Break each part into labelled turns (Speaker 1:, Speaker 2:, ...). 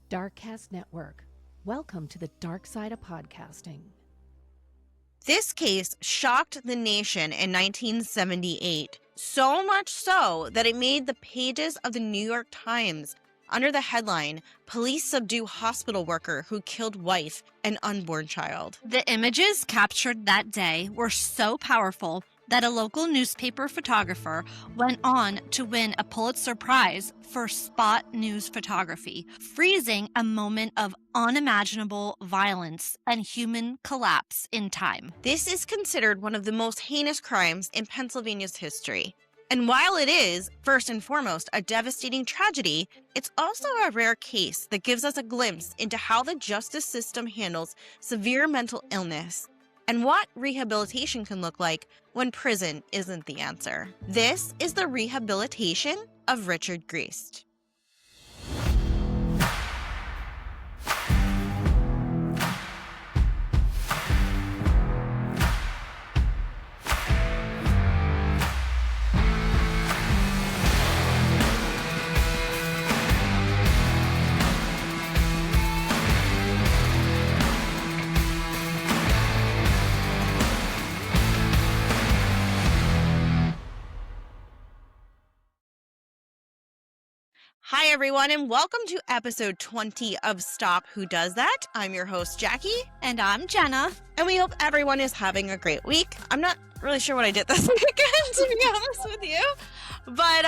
Speaker 1: Darkcast Network. Welcome to the dark side of podcasting.
Speaker 2: This case shocked the nation in 1978, so much so that it made the pages of the New York Times under the headline, "Police Subdue Hospital Worker Who Killed Wife and Unborn Child."
Speaker 3: The images captured that day were so powerful that a local newspaper photographer went on to win a Pulitzer Prize for spot news photography, freezing a moment of unimaginable violence and human collapse in time.
Speaker 2: This is considered one of the most heinous crimes in Pennsylvania's history. And while it is, first and foremost, a devastating tragedy, it's also a rare case that gives us a glimpse into how the justice system handles severe mental illness and what rehabilitation can look like when prison isn't the answer. This is the rehabilitation of Richard Greist. Hi, everyone, and welcome to episode 20 of Stop Who Does That? I'm your host, Jackie.
Speaker 3: And I'm Jenna.
Speaker 2: And we hope everyone is having a great week. I'm not really sure what I did this weekend, to be honest with you. But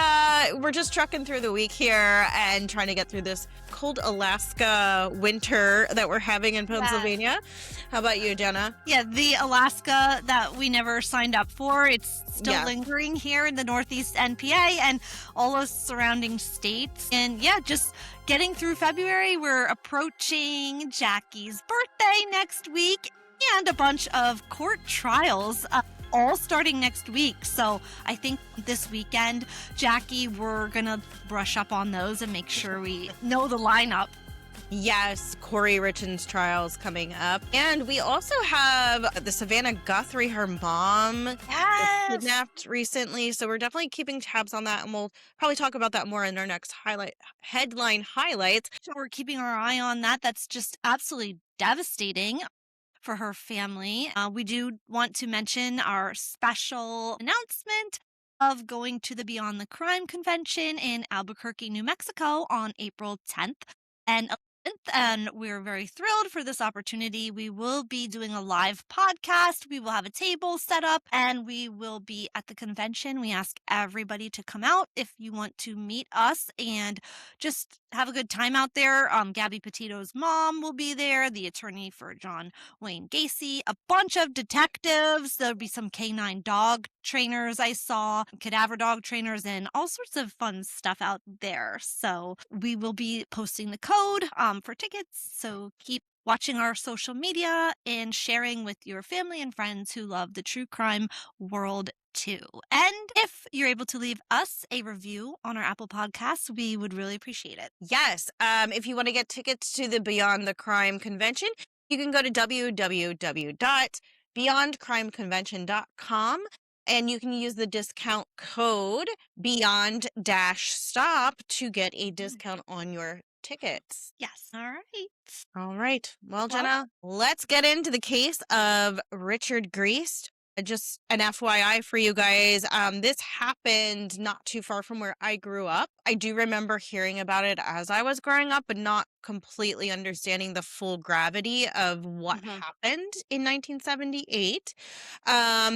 Speaker 2: we're just trucking through the week here and trying to get through this cold Alaska winter that we're having in Pennsylvania. Yes. How about you, Jenna?
Speaker 3: Yeah, the Alaska that we never signed up for. It's still lingering here in the Northeast NPA and all those surrounding states. And yeah, just getting through February. We're approaching Jackie's birthday next week and a bunch of court trials all starting next week. So I think this weekend, Jackie, we're going to brush up on those and make sure we know the lineup.
Speaker 2: Yes, Corey Richard's trials coming up. And we also have the Savannah Guthrie, her mom, was kidnapped recently. So we're definitely keeping tabs on that. And we'll probably talk about that more in our next headline highlights.
Speaker 3: So we're keeping our eye on that. That's just absolutely devastating for her family. We do want to mention our special announcement of going to the Beyond the Crime Convention in Albuquerque, New Mexico on April 10th and 11th. And we're very thrilled for this opportunity. We will be doing a live podcast. We will have a table set up and we will be at the convention. We ask everybody to come out if you want to meet us and just have a good time out there. Gabby Petito's mom will be there, the attorney for John Wayne Gacy, a bunch of detectives. There'll be some canine dog trainers I saw, cadaver dog trainers, and all sorts of fun stuff out there. So we will be posting the code for tickets. So keep watching our social media and sharing with your family and friends who love the true crime world too. And if you're able to leave us a review on our Apple Podcasts, we would really appreciate it.
Speaker 2: Yes. If you want to get tickets to the Beyond the Crime Convention, you can go to www.beyondcrimeconvention.com and you can use the discount code Beyond-Stop to get a discount on your tickets.
Speaker 3: Yes.
Speaker 2: All right. Well, Jenna, let's get into the case of Richard Greist. Just an FYI for you guys, this happened not too far from where I grew up. I do remember hearing about it as I was growing up, but not completely understanding the full gravity of what happened in 1978.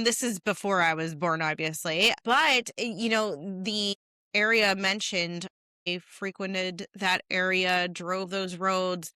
Speaker 2: This is before I was born, obviously. But, you know, the area mentioned, I frequented that area, drove those roads,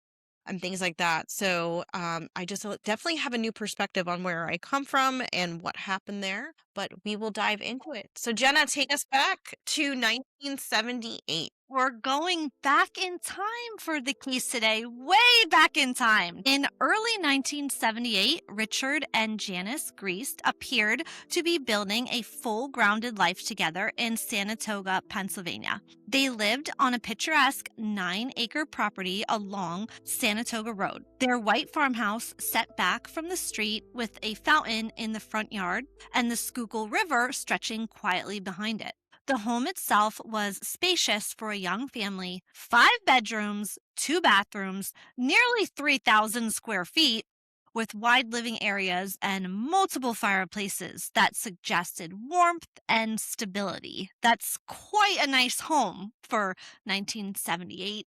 Speaker 2: and things like that. So I just definitely have a new perspective on where I come from and what happened there, but we will dive into it. So Jenna, take us back to 1978.
Speaker 3: We're going back in time for the case today, way back in time. In early 1978, Richard and Janice Greist appeared to be building a full grounded life together in Sanatoga, Pennsylvania. They lived on a picturesque 9-acre property along Sanatoga Road. Their white farmhouse set back from the street with a fountain in the front yard and the Schuylkill River stretching quietly behind it. The home itself was spacious for a young family, 5 bedrooms, 2 bathrooms, nearly 3,000 square feet, with wide living areas and multiple fireplaces that suggested warmth and stability. That's quite a nice home for 1978.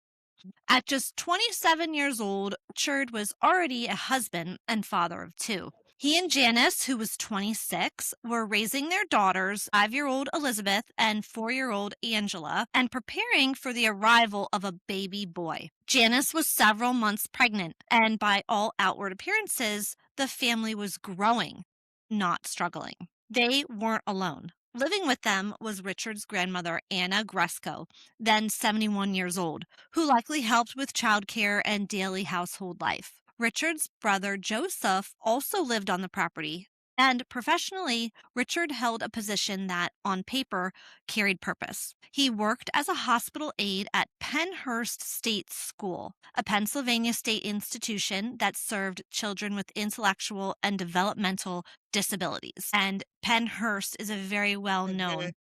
Speaker 3: At just 27 years old, Richard was already a husband and father of 2. He and Janice, who was 26, were raising their daughters, 5-year-old Elizabeth and 4-year-old Angela, and preparing for the arrival of a baby boy. Janice was several months pregnant, and by all outward appearances, the family was growing, not struggling. They weren't alone. Living with them was Richard's grandmother, Anna Gresko, then 71 years old, who likely helped with childcare and daily household life. Richard's brother Joseph also lived on the property, and professionally, Richard held a position that, on paper, carried purpose. He worked as a hospital aide at Pennhurst State School, a Pennsylvania state institution that served children with intellectual and developmental disabilities. And Pennhurst is a very well-known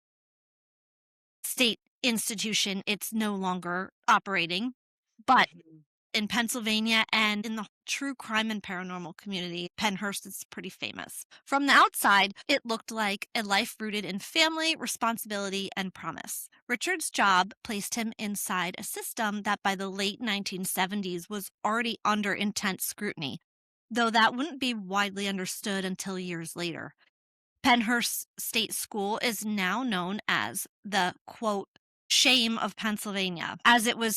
Speaker 3: state institution. It's no longer operating, but in Pennsylvania and in the true crime and paranormal community, Pennhurst is pretty famous. From the outside, it looked like a life rooted in family, responsibility, and promise. Richard's job placed him inside a system that by the late 1970s was already under intense scrutiny, though that wouldn't be widely understood until years later. Pennhurst State School is now known as the, quote, shame of Pennsylvania, as it was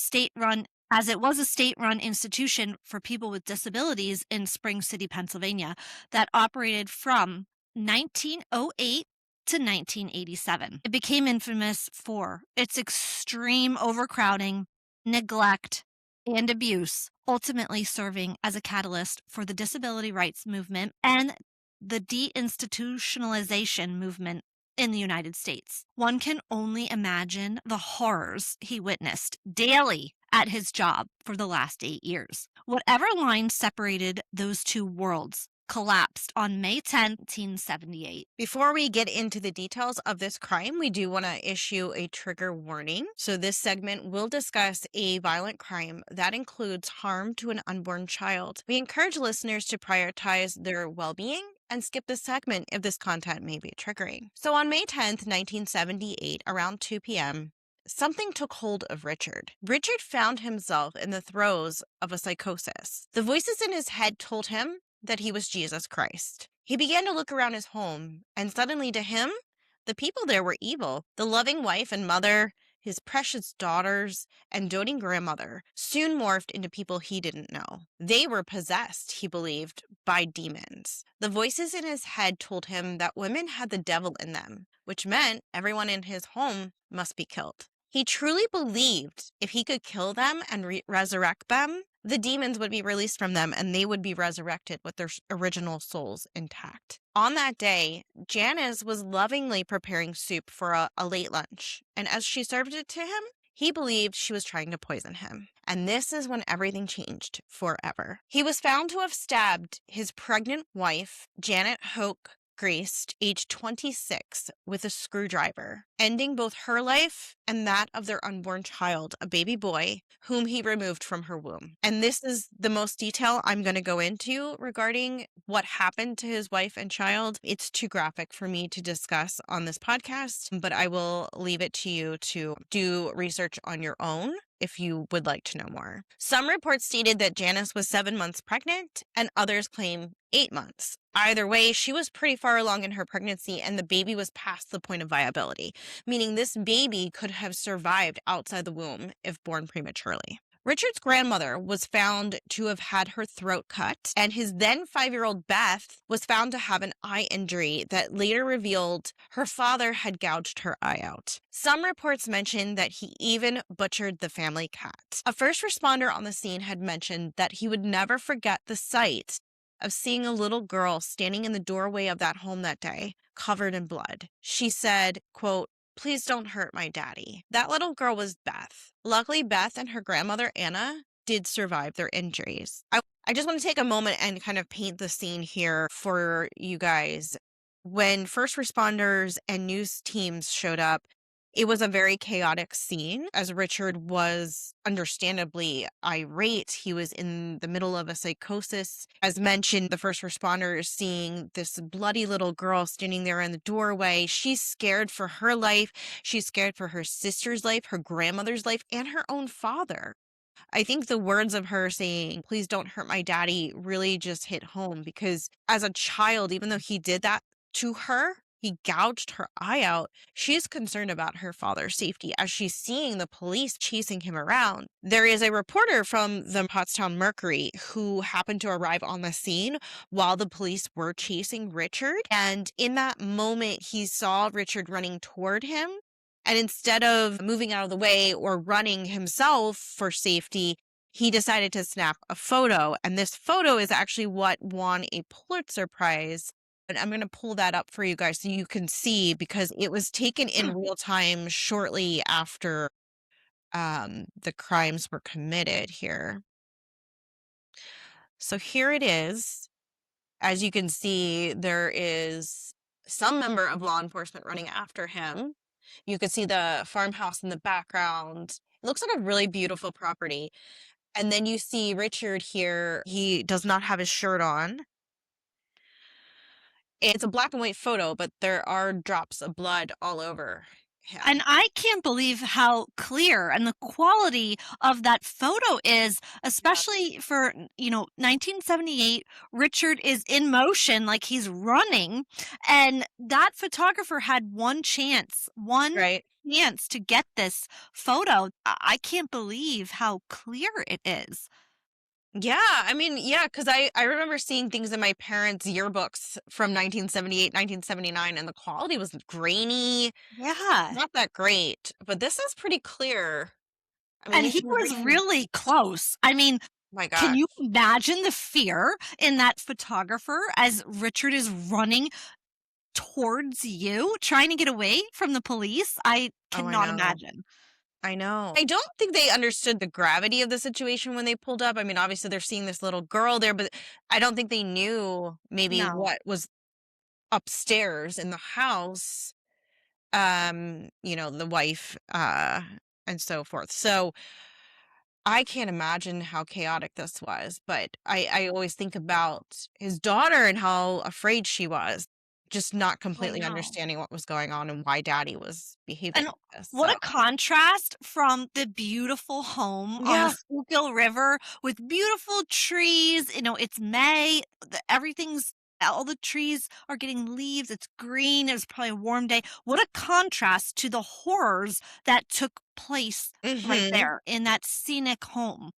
Speaker 3: a state-run institution for people with disabilities in Spring City, Pennsylvania, that operated from 1908 to 1987. It became infamous for its extreme overcrowding, neglect, and abuse, ultimately serving as a catalyst for the disability rights movement and the deinstitutionalization movement in the United States. One can only imagine the horrors he witnessed daily at his job for the last 8 years. Whatever line separated those two worlds collapsed on May 10, 1978.
Speaker 2: Before we get into the details of this crime, we do want to issue a trigger warning. So this segment will discuss a violent crime that includes harm to an unborn child. We encourage listeners to prioritize their well-being and skip this segment if this content may be triggering. So on May 10th, 1978, around 2 p.m., something took hold of Richard. Richard found himself in the throes of a psychosis. The voices in his head told him that he was Jesus Christ. He began to look around his home, and suddenly to him, the people there were evil. The loving wife and mother, his precious daughters, and doting grandmother soon morphed into people he didn't know. They were possessed, he believed, by demons. The voices in his head told him that women had the devil in them, which meant everyone in his home must be killed. He truly believed if he could kill them and resurrect them, the demons would be released from them and they would be resurrected with their original souls intact. On that day, Janice was lovingly preparing soup for a late lunch, and as she served it to him, he believed she was trying to poison him. And this is when everything changed forever. He was found to have stabbed his pregnant wife, Janet Hoke Greist, age 26, with a screwdriver, ending both her life and that of their unborn child, a baby boy, whom he removed from her womb. And this is the most detail I'm going to go into regarding what happened to his wife and child. It's too graphic for me to discuss on this podcast, but I will leave it to you to do research on your own if you would like to know more. Some reports stated that Janice was 7 months pregnant, and others claim 8 months. Either way, she was pretty far along in her pregnancy, and the baby was past the point of viability, meaning this baby could have survived outside the womb if born prematurely. Richard's grandmother was found to have had her throat cut, and his then 5-year-old Beth was found to have an eye injury that later revealed her father had gouged her eye out. Some reports mentioned that he even butchered the family cat. A first responder on the scene had mentioned that he would never forget the sight of seeing a little girl standing in the doorway of that home that day, covered in blood. She said, quote, "Please don't hurt my daddy." That little girl was Beth. Luckily, Beth and her grandmother, Anna, did survive their injuries. I just want to take a moment and kind of paint the scene here for you guys. When first responders and news teams showed up, It was a very chaotic scene as Richard was understandably irate. He was in the middle of a psychosis. As mentioned, the first responders seeing this bloody little girl standing there in the doorway. She's scared for her life. She's scared for her sister's life, her grandmother's life, and her own father. I think the words of her saying, "Please don't hurt my daddy," really just hit home because as a child, even though he did that to her, he gouged her eye out. She's concerned about her father's safety as she's seeing the police chasing him around. There is a reporter from the Pottstown Mercury who happened to arrive on the scene while the police were chasing Richard. And in that moment, he saw Richard running toward him. And instead of moving out of the way or running himself for safety, he decided to snap a photo. And this photo is actually what won a Pulitzer Prize. And I'm going to pull that up for you guys so you can see because it was taken in real time shortly after the crimes were committed here. So here it is. As you can see, there is some member of law enforcement running after him. You could see the farmhouse in the background. It looks like a really beautiful property. And then you see Richard here. He does not have his shirt on. It's a black and white photo, but there are drops of blood all over him.
Speaker 3: And I can't believe how clear and the quality of that photo is, especially for, 1978. Richard is in motion, like he's running. And that photographer had one chance
Speaker 2: Right.
Speaker 3: to get this photo. I can't believe how clear it is.
Speaker 2: Yeah, I mean, yeah, because I remember seeing things in my parents' yearbooks from 1978, 1979, and the quality was grainy,
Speaker 3: Yeah.
Speaker 2: not that great. But this is pretty clear. I mean,
Speaker 3: And
Speaker 2: you
Speaker 3: he
Speaker 2: can
Speaker 3: was
Speaker 2: read,
Speaker 3: really close. I mean,
Speaker 2: my
Speaker 3: can
Speaker 2: gosh.
Speaker 3: you imagine the fear in that photographer as Richard is running towards you, trying to get away from the police? I
Speaker 2: Oh, I
Speaker 3: cannot
Speaker 2: know.
Speaker 3: imagine.
Speaker 2: I know. I don't think they understood the gravity of the situation when they pulled up. I mean, obviously they're seeing this little girl there, but I don't think they knew maybe
Speaker 3: No.
Speaker 2: what was upstairs in the house. The wife and so forth. So I can't imagine how chaotic this was, but I always think about his daughter and how afraid she was, just not
Speaker 3: I
Speaker 2: completely
Speaker 3: know.
Speaker 2: understanding what was going on and why daddy was behaving
Speaker 3: And
Speaker 2: like this.
Speaker 3: what
Speaker 2: So,
Speaker 3: a contrast from the beautiful home on the
Speaker 2: yeah.
Speaker 3: Schuylkill River with beautiful trees. It's May. All the trees are getting leaves. It's green. It was probably a warm day. What a contrast to the horrors that took place right
Speaker 2: Mhm.
Speaker 3: there in that scenic home.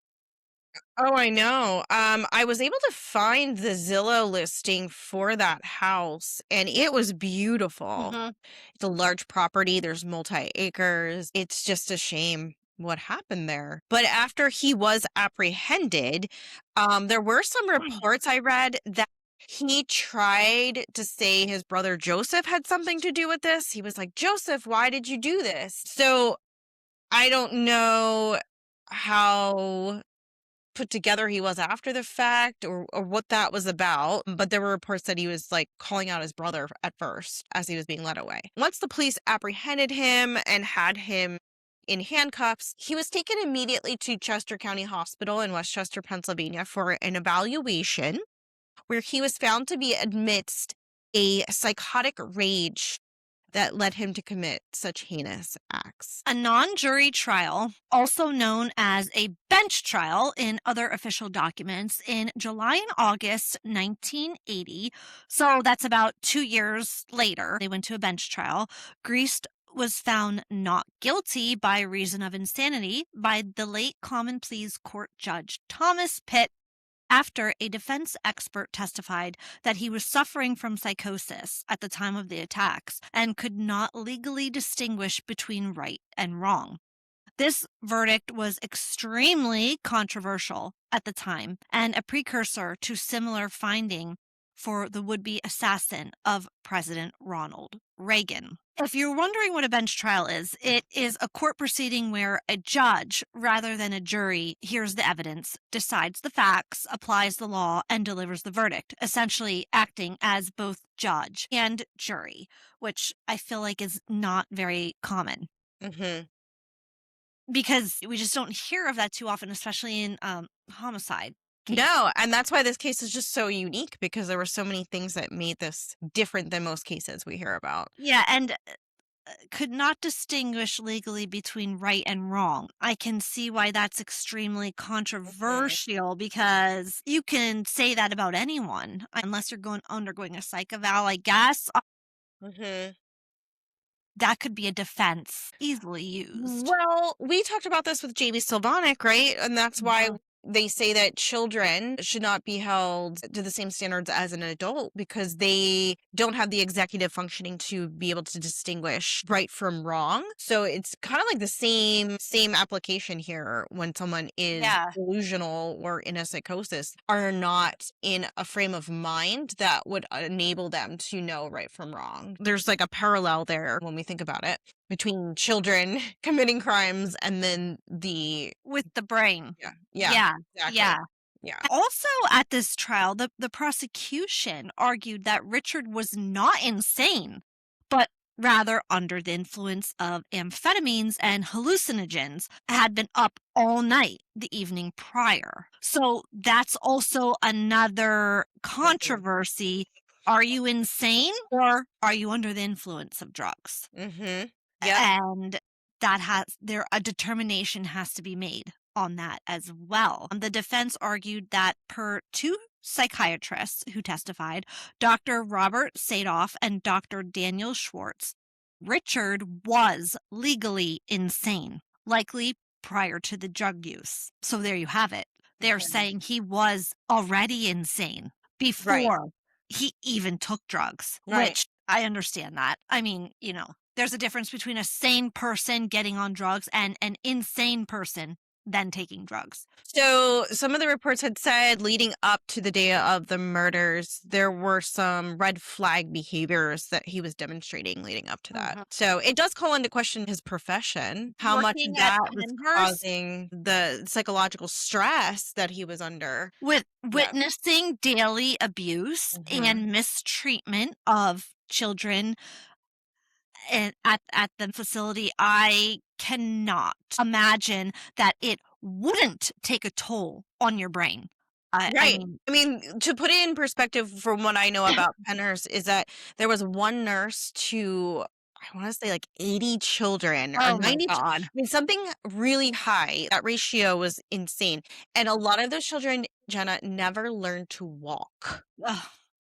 Speaker 2: Oh, I know. I was able to find the Zillow listing for that house, and it was beautiful.
Speaker 3: Hmm.
Speaker 2: It's a large property. There's multi-acres. It's just a shame what happened there. But after he was apprehended, there were some reports I read that he tried to say his brother Joseph had something to do with this. He was like, "Joseph, why did you do this?" So I don't know how put together he was after the fact or what that was about. But there were reports that he was like calling out his brother at first as he was being led away. Once the police apprehended him and had him in handcuffs, he was taken immediately to Chester County Hospital in Westchester, Pennsylvania for an evaluation where he was found to be amidst a psychotic rage that led him to commit such heinous acts.
Speaker 3: A non-jury trial, also known as a bench trial in other official documents, in July and August 1980. So that's about 2 years later. They went to a bench trial. Greist was found not guilty by reason of insanity by the late Common Pleas Court Judge Thomas Pitt after a defense expert testified that he was suffering from psychosis at the time of the attacks and could not legally distinguish between right and wrong. This verdict was extremely controversial at the time and a precursor to similar finding for the would-be assassin of President Ronald Reagan. If you're wondering what a bench trial is, it is a court proceeding where a judge, rather than a jury, hears the evidence, decides the facts, applies the law, and delivers the verdict, essentially acting as both judge and jury, which I feel like is not very common.
Speaker 2: Mm-hmm.
Speaker 3: because we just don't hear of that too often, especially in homicide cases.
Speaker 2: No, and that's why this case is just so unique, because there were so many things that made this different than most cases we hear about.
Speaker 3: Yeah, and could not distinguish legally between right and wrong. I can see why that's extremely controversial because you can say that about anyone unless you're undergoing a psych eval, I guess.
Speaker 2: Mm-hmm.
Speaker 3: That could be a defense easily used.
Speaker 2: Well, we talked about this with Jamie Sylvanic, right? And that's why
Speaker 3: Mhm.
Speaker 2: they say that children should not be held to the same standards as an adult, because they don't have the executive functioning to be able to distinguish right from wrong. So it's kind of like the same application here. When someone is
Speaker 3: Yeah.
Speaker 2: delusional or in a psychosis, are not in a frame of mind that would enable them to know right from wrong. There's like a parallel there when we think about it, between children committing crimes and then the
Speaker 3: With the brain.
Speaker 2: yeah
Speaker 3: Yeah.
Speaker 2: exactly
Speaker 3: Yeah.
Speaker 2: yeah
Speaker 3: Also, at this trial, the prosecution argued that Richard was not insane, but rather under the influence of amphetamines and hallucinogens, had been up all night the evening prior. So that's also another controversy. Are you insane or are you under the influence of drugs?
Speaker 2: mm-hmm yep
Speaker 3: And that has a determination has to be made on that as well. The defense argued that per two psychiatrists who testified, Dr. Robert Sadoff and Dr. Daniel Schwartz, Richard was legally insane, likely prior to the drug use. So there you have it. They're saying he was already insane
Speaker 2: right
Speaker 3: before he even took drugs,
Speaker 2: right.
Speaker 3: which I understand that. I mean, there's a difference between a sane person getting on drugs and an insane person then taking drugs.
Speaker 2: So some of the reports had said, leading up to the day of the murders, there were some red flag behaviors that he was demonstrating leading up to that.
Speaker 3: Mhm.
Speaker 2: So it does call into question his profession, how much
Speaker 3: Working at
Speaker 2: that was
Speaker 3: Pennhurst
Speaker 2: causing the psychological stress that he was under.
Speaker 3: with
Speaker 2: Yeah.
Speaker 3: witnessing daily abuse
Speaker 2: Mhm.
Speaker 3: and mistreatment of children and at the facility, I cannot imagine that it wouldn't take a toll on your brain. I
Speaker 2: Right.
Speaker 3: mean,
Speaker 2: I mean, to put it in perspective from what I know about Pennhurst, is that there was one nurse to, I want to say like 80 children or
Speaker 3: oh my
Speaker 2: 90.
Speaker 3: God.
Speaker 2: I mean, something really high. That ratio was insane. And a lot of those children, Jenna, never learned to walk,
Speaker 3: Ugh,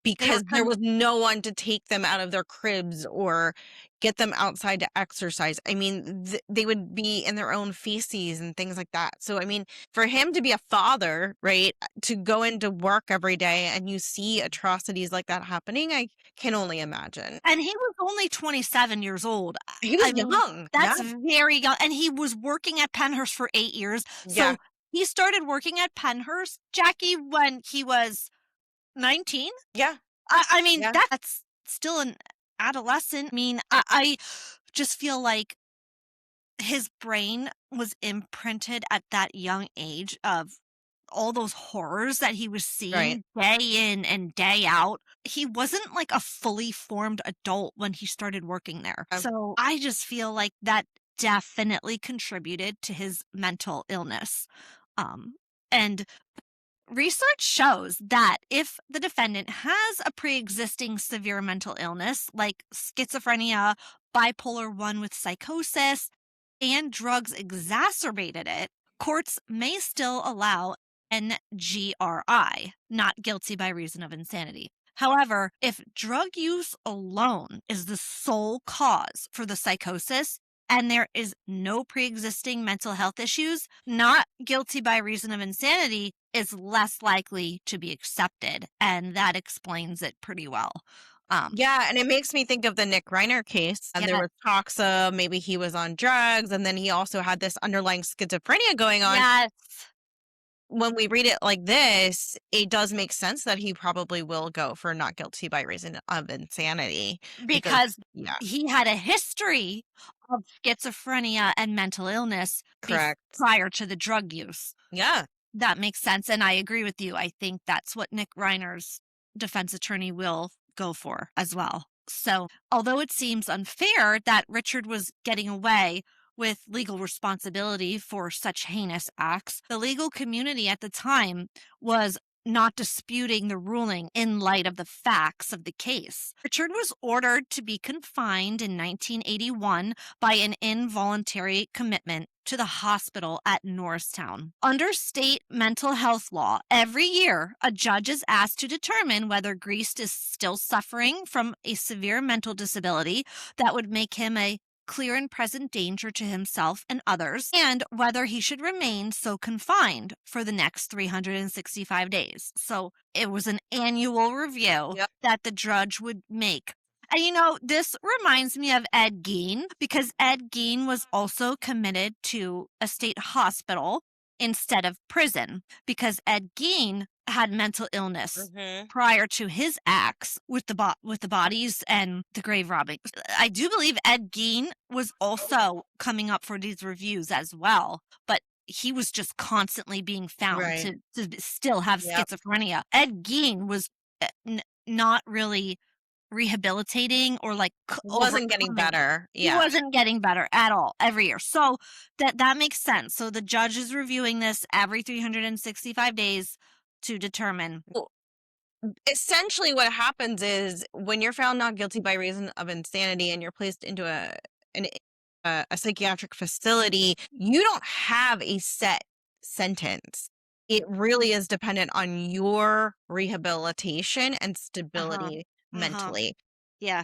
Speaker 3: they were
Speaker 2: because there was no one to take them out of their cribs or get them outside to exercise. I mean, they would be in their own feces and things like that. So, I mean, for him to be a father, right, to go into work every day and you see atrocities like that happening, I can only imagine.
Speaker 3: and he was only 27 years old.
Speaker 2: He
Speaker 3: I
Speaker 2: was
Speaker 3: mean,
Speaker 2: young.
Speaker 3: that's very young, and he was working at Pennhurst for 8 years.
Speaker 2: Yeah.
Speaker 3: So he started working at Pennhurst, Jackie, when he was 19.
Speaker 2: Yeah.
Speaker 3: I mean,
Speaker 2: Yeah.
Speaker 3: that's still an adolescent. I mean, I just feel like his brain was imprinted at that young age of all those horrors that he was
Speaker 2: Right.
Speaker 3: seeing day in and day out. He wasn't like a fully formed adult when he started working there. So I just feel like that definitely contributed to his mental illness. And research shows that if the defendant has a pre-existing severe mental illness like schizophrenia, bipolar 1 with psychosis, and drugs exacerbated it, courts may still allow NGRI, not guilty by reason of insanity. However, if drug use alone is the sole cause for the psychosis and there is no pre-existing mental health issues, not guilty by reason of insanity is less likely to be accepted. And that explains it pretty well.
Speaker 2: Yeah, and it makes me think of the Nick Reiner case. And there
Speaker 3: Yeah.
Speaker 2: was talks of maybe he was on drugs, and then he also had this underlying schizophrenia going on.
Speaker 3: Yes.
Speaker 2: When we read it like this, it does make sense that he probably will go for not guilty by reason of insanity.
Speaker 3: Because
Speaker 2: Yeah,
Speaker 3: he had a history of schizophrenia and mental illness
Speaker 2: correct.
Speaker 3: prior to the drug use.
Speaker 2: Yeah.
Speaker 3: That makes sense. And I agree with you. I think that's what Nick Reiner's defense attorney will go for as well. So, although it seems unfair that Richard was getting away with legal responsibility for such heinous acts, the legal community at the time was not disputing the ruling in light of the facts of the case. Richard was ordered to be confined in 1981 by an involuntary commitment to the hospital at Norristown. Under state mental health law, every year a judge is asked to determine whether Greist is still suffering from a severe mental disability that would make him a clear and present danger to himself and others, and whether he should remain so confined for the next 365 days. So it was an annual review
Speaker 2: Yep.
Speaker 3: that the judge would make. And this reminds me of Ed Gein, because Ed Gein was also committed to a state hospital instead of prison, because Ed Gein had mental illness prior to his acts with the bodies and the grave robbing. I do believe Ed Gein was also coming up for these reviews as well, but he was just constantly being found
Speaker 2: Right.
Speaker 3: to still have
Speaker 2: Yep.
Speaker 3: schizophrenia. Ed Gein was not really rehabilitating or
Speaker 2: Wasn't getting
Speaker 3: overcoming.
Speaker 2: better.
Speaker 3: He
Speaker 2: Yeah.
Speaker 3: wasn't getting better at all every year. So that makes sense. So the judge is reviewing this every 365 days to determine.
Speaker 2: Well, essentially what happens is when you're found not guilty by reason of insanity and you're placed into a psychiatric facility, you don't have a set sentence. It really is dependent on your rehabilitation and stability mentally.
Speaker 3: Yeah.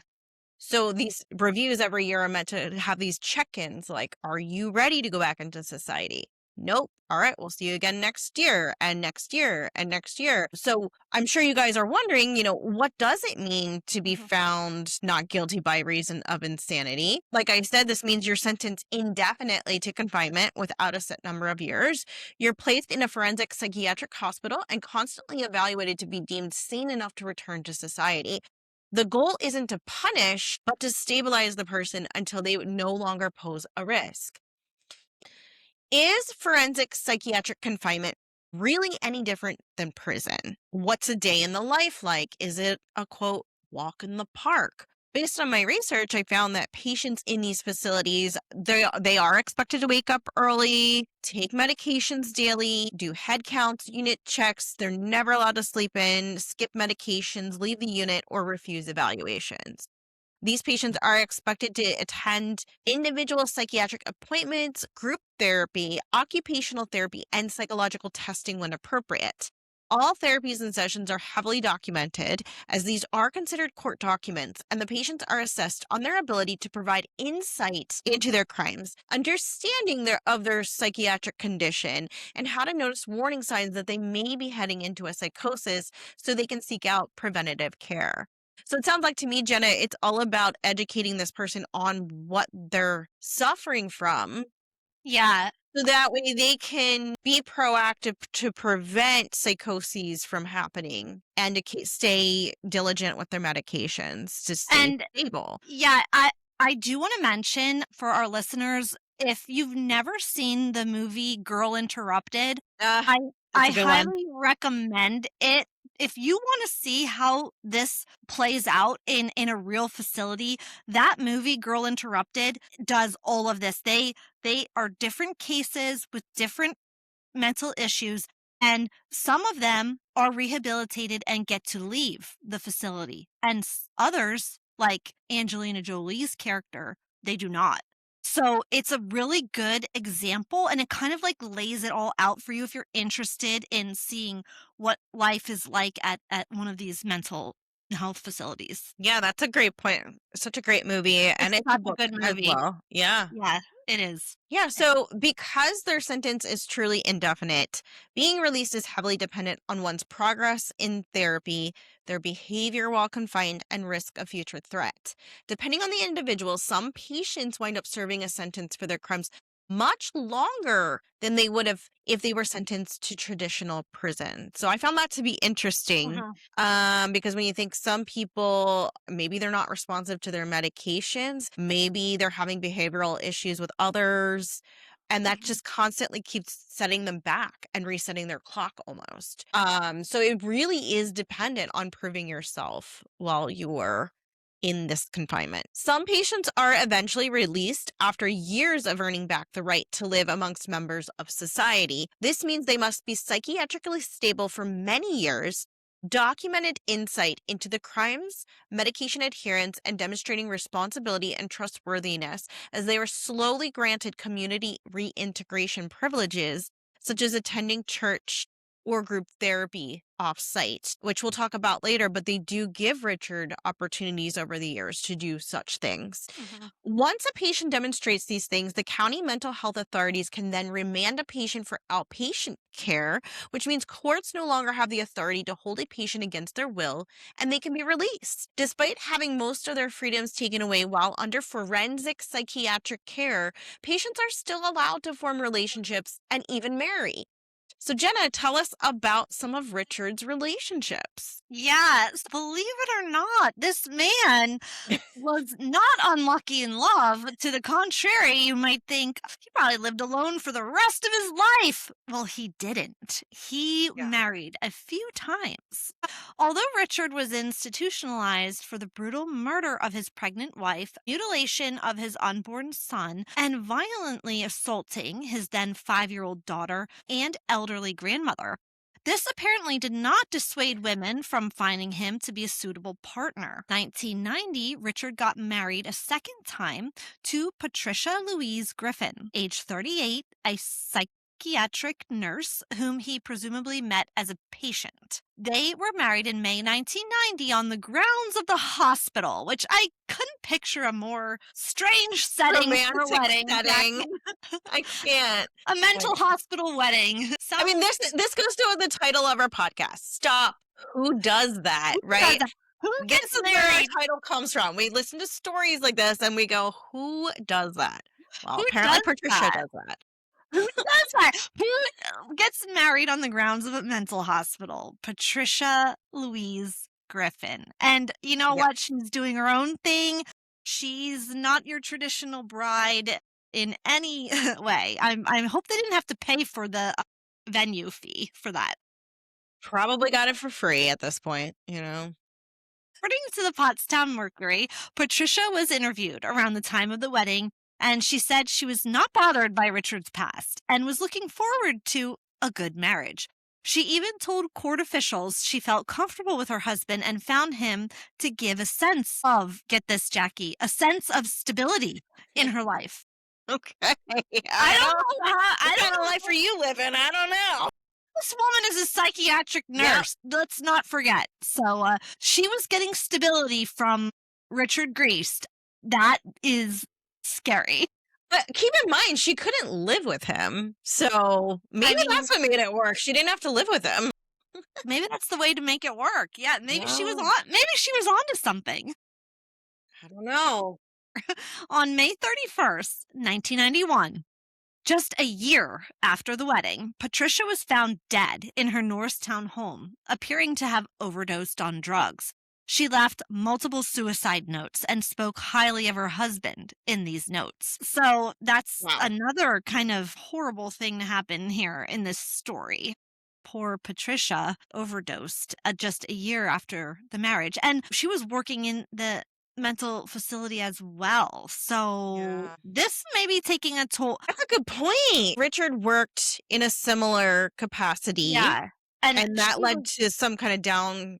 Speaker 2: So these reviews every year are meant to have these check-ins like, are you ready to go back into society? Nope. All right, we'll see you again next year and next year and next year. So I'm sure you guys are wondering, what does it mean to be found not guilty by reason of insanity? Like I said, this means you're sentenced indefinitely to confinement without a set number of years. You're placed in a forensic psychiatric hospital and constantly evaluated to be deemed sane enough to return to society. The goal isn't to punish, but to stabilize the person until they no longer pose a risk. Is forensic psychiatric confinement really any different than prison? What's a day in the life like? Is it a quote, walk in the park? Based on my research, I found that patients in these facilities, they are expected to wake up early, take medications daily, do head counts, unit checks. They're never allowed to sleep in, skip medications, leave the unit, or refuse evaluations. These patients are expected to attend individual psychiatric appointments, group therapy, occupational therapy, and psychological testing when appropriate. All therapies and sessions are heavily documented, as these are considered court documents, and the patients are assessed on their ability to provide insight into their crimes, understanding of their psychiatric condition, and how to notice warning signs that they may be heading into a psychosis so they can seek out preventative care. So it sounds like to me, Jenna, it's all about educating this person on what they're suffering from.
Speaker 3: Yeah.
Speaker 2: So that way they can be proactive to prevent psychoses from happening and to stay diligent with their medications to stay stable.
Speaker 3: Yeah, I do want to mention for our listeners, if you've never seen the movie Girl Interrupted, I
Speaker 2: a good one.
Speaker 3: highly recommend it. If you want to see how this plays out in a real facility, that movie Girl Interrupted does all of this. They are different cases with different mental issues, and some of them are rehabilitated and get to leave the facility, and others, like Angelina Jolie's character, they do not. So it's a really good example, and it kind of lays it all out for you if you're interested in seeing what life is like at one of these mental health facilities.
Speaker 2: Yeah, that's a great point. Such a great movie, and it's a
Speaker 3: such a
Speaker 2: book
Speaker 3: good
Speaker 2: as
Speaker 3: movie.
Speaker 2: well. Yeah.
Speaker 3: Yeah, it is.
Speaker 2: Yeah, so because their sentence is truly indefinite, being released is heavily dependent on one's progress in therapy, their behavior while confined, and risk of future threat. Depending on the individual, some patients wind up serving a sentence for their crimes much longer than they would have if they were sentenced to traditional prison. So I found that to be interesting. Because when you think some people, maybe they're not responsive to their medications, maybe they're having behavioral issues with others, and that just constantly keeps setting them back and resetting their clock almost. So it really is dependent on proving yourself while you're in this confinement. Some patients are eventually released after years of earning back the right to live amongst members of society. This means they must be psychiatrically stable for many years, documented insight into the crimes, medication adherence, and demonstrating responsibility and trustworthiness as they were slowly granted community reintegration privileges, such as attending church or group therapy off-site, which we'll talk about later, but they do give Richard opportunities over the years to do such things. Once a patient demonstrates these things, the county mental health authorities can then remand a patient for outpatient care, which means courts no longer have the authority to hold a patient against their will, and they can be released. Despite having most of their freedoms taken away while under forensic psychiatric care, patients are still allowed to form relationships and even marry. So, Jenna, tell us about some of Richard's relationships.
Speaker 3: Yes, believe it or not, this man was not unlucky in love. To the contrary, you might think he probably lived alone for the rest of his life. Well, he didn't. He married a few times. Although Richard was institutionalized for the brutal murder of his pregnant wife, mutilation of his unborn son, and violently assaulting his then 5-year-old daughter and elderly grandmother, this apparently did not dissuade women from finding him to be a suitable partner. 1990, Richard got married a second time to Patricia Louise Griffin, age 38, a psychiatric nurse whom he presumably met as a patient. They were married in May 1990 on the grounds of the hospital, which I couldn't picture a more strange setting for a wedding.
Speaker 2: I can't.
Speaker 3: A mental hospital wedding.
Speaker 2: I mean, this goes to the title of our podcast. Stop. Who does that, right?
Speaker 3: Who
Speaker 2: This
Speaker 3: gets
Speaker 2: is where our
Speaker 3: married?
Speaker 2: title comes from. We listen to stories like this and we go, who does that? Well,
Speaker 3: Who
Speaker 2: apparently
Speaker 3: does
Speaker 2: Patricia
Speaker 3: that?
Speaker 2: does that.
Speaker 3: Who does that? Who gets married on the grounds of a mental hospital? Patricia Louise Griffin. And you know what? She's doing her own thing. She's not your traditional bride in any way. I hope they didn't have to pay for the venue fee for that.
Speaker 2: Probably got it for free at this point, you know.
Speaker 3: According to the Pottstown Mercury, Patricia was interviewed around the time of the wedding, and she said she was not bothered by Richard's past and was looking forward to a good marriage. She even told court officials she felt comfortable with her husband and found him to give a sense of, get this, Jackie, a sense of stability in her life.
Speaker 2: Okay.
Speaker 3: I don't know.
Speaker 2: What kind of life are you living? I don't know.
Speaker 3: This woman is a psychiatric nurse. Let's not forget. So she was getting stability from Richard Greist. That is scary.
Speaker 2: But keep in mind, she couldn't live with him. So maybe that's what made it work. She didn't have to live with him.
Speaker 3: Maybe that's the way to make it work. Yeah, maybe she was onto something.
Speaker 2: I don't know.
Speaker 3: On May 31st, 1991, just a year after the wedding, Patricia was found dead in her Norristown home, appearing to have overdosed on drugs. She left multiple suicide notes and spoke highly of her husband in these notes. So that's another kind of horrible thing to happen here in this story. Poor Patricia overdosed just a year after the marriage. And she was working in the mental facility as well. So this may be taking a toll.
Speaker 2: That's a good point. Richard worked in a similar capacity.
Speaker 3: Yeah.
Speaker 2: And that led to some kind of down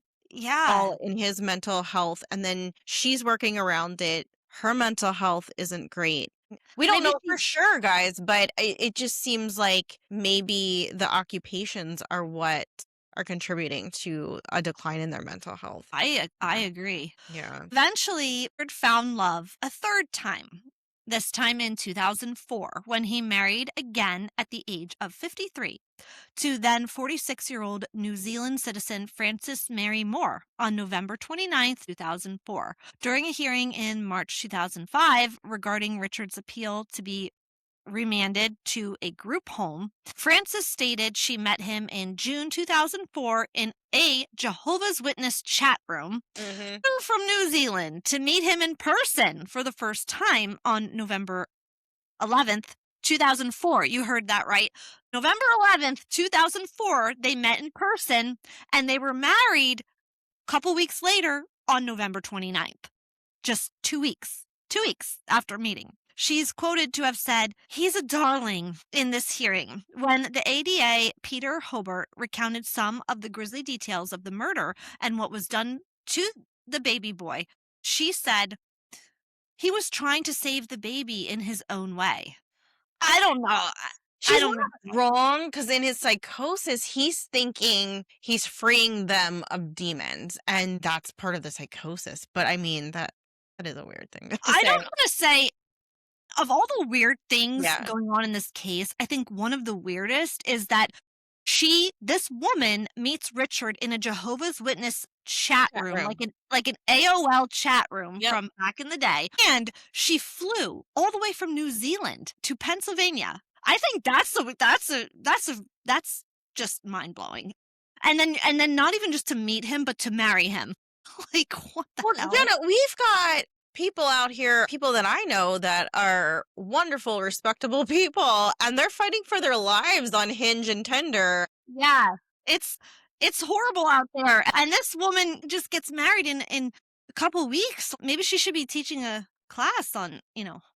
Speaker 2: all in his mental health. And then she's working around it. Her mental health isn't great. We don't know for sure, guys, but it just seems like maybe the occupations are what are contributing to a decline in their mental health.
Speaker 3: I agree.
Speaker 2: Yeah.
Speaker 3: Eventually, Richard found love a third time, this time in 2004, when he married again at the age of 53 to then 46-year-old New Zealand citizen Frances Mary Moore on November 29th, 2004. During a hearing in March 2005 regarding Richard's appeal to be remanded to a group home, Frances stated she met him in June 2004 in a Jehovah's Witness chat room from New Zealand to meet him in person for the first time on November 11th, 2004. You heard that right. November 11th, 2004, they met in person and they were married a couple weeks later on November 29th. just 2 weeks after meeting. She's quoted to have said, "He's a darling" in this hearing. When the ADA, Peter Hobart, recounted some of the grisly details of the murder and what was done to the baby boy, she said, "He was trying to save the baby in his own way." I don't know. I
Speaker 2: She's
Speaker 3: don't know.
Speaker 2: not wrong, because in his psychosis, he's thinking he's freeing them of demons, and that's part of the psychosis. But I mean, that is a weird thing to
Speaker 3: I
Speaker 2: say.
Speaker 3: don't want to say, of all the weird things
Speaker 2: Yeah.
Speaker 3: going on in this case, I think one of the weirdest is that this woman meets Richard in a Jehovah's Witness chat
Speaker 2: Chat
Speaker 3: room,
Speaker 2: room.
Speaker 3: like an AOL chat room
Speaker 2: Yep.
Speaker 3: from back in the day, and she flew all the way from New Zealand to Pennsylvania. I think that's just mind blowing. And then not even just to meet him, but to marry him. Like, what the
Speaker 2: Well,
Speaker 3: hell?
Speaker 2: Jenna, we've got people out here, people that I know that are wonderful, respectable people, and they're fighting for their lives on Hinge and Tinder.
Speaker 3: Yeah, it's horrible out there. And this woman just gets married in a couple weeks. Maybe she should be teaching a class on,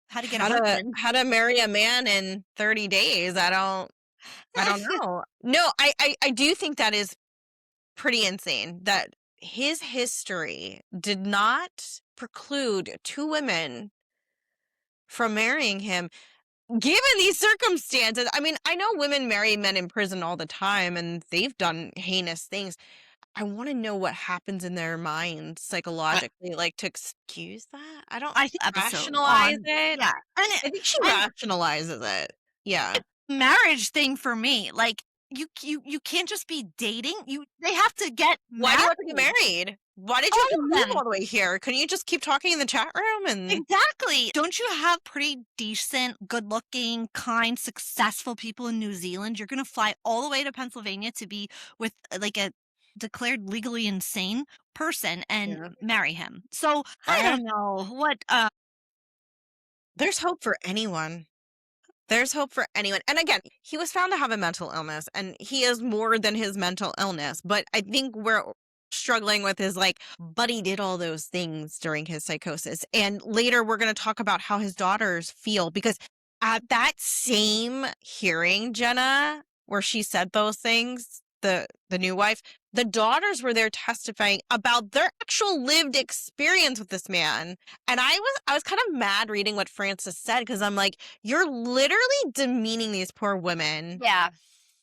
Speaker 3: how to get a husband.
Speaker 2: How to marry a man in 30 days. I don't know. No, I do think that is pretty insane that his history did not preclude two women from marrying him, given these circumstances. I mean, I know women marry men in prison all the time, and they've done heinous things. I want to know what happens in their minds psychologically, like, to excuse that.
Speaker 3: I think
Speaker 2: Rationalize it.
Speaker 3: Yeah.
Speaker 2: I think she rationalizes it. Yeah.
Speaker 3: Marriage thing for me, like, you can't just be dating. They have to get
Speaker 2: Why
Speaker 3: married.
Speaker 2: do you have to get married? Why did you
Speaker 3: All
Speaker 2: have to
Speaker 3: of
Speaker 2: move
Speaker 3: them.
Speaker 2: all the way here? Couldn't you just keep talking in the chat room? And
Speaker 3: Exactly. Don't you have pretty decent, good-looking, kind, successful people in New Zealand? You're going to fly all the way to Pennsylvania to be with like a declared legally insane person and marry him. So I don't know what.
Speaker 2: there's hope for anyone. There's hope for anyone. And again, he was found to have a mental illness, and he is more than his mental illness. But I think we're struggling with is like, but he did all those things during his psychosis. And later we're going to talk about how his daughters feel, because at that same hearing, Jenna, where she said those things, the new wife, the daughters were there testifying about their actual lived experience with this man. And I was kind of mad reading what Frances said, because I'm like, you're literally demeaning these poor women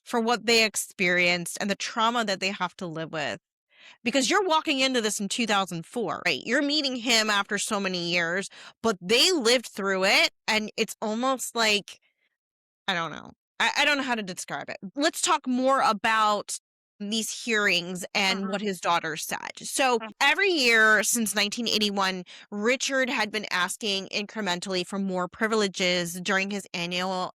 Speaker 2: for what they experienced and the trauma that they have to live with. Because you're walking into this in 2004, right? You're meeting him after so many years, but they lived through it. And it's almost like, I don't know. I don't know how to describe it. Let's talk more about these hearings and what his daughter said. So every year since 1981, Richard had been asking incrementally for more privileges during his annual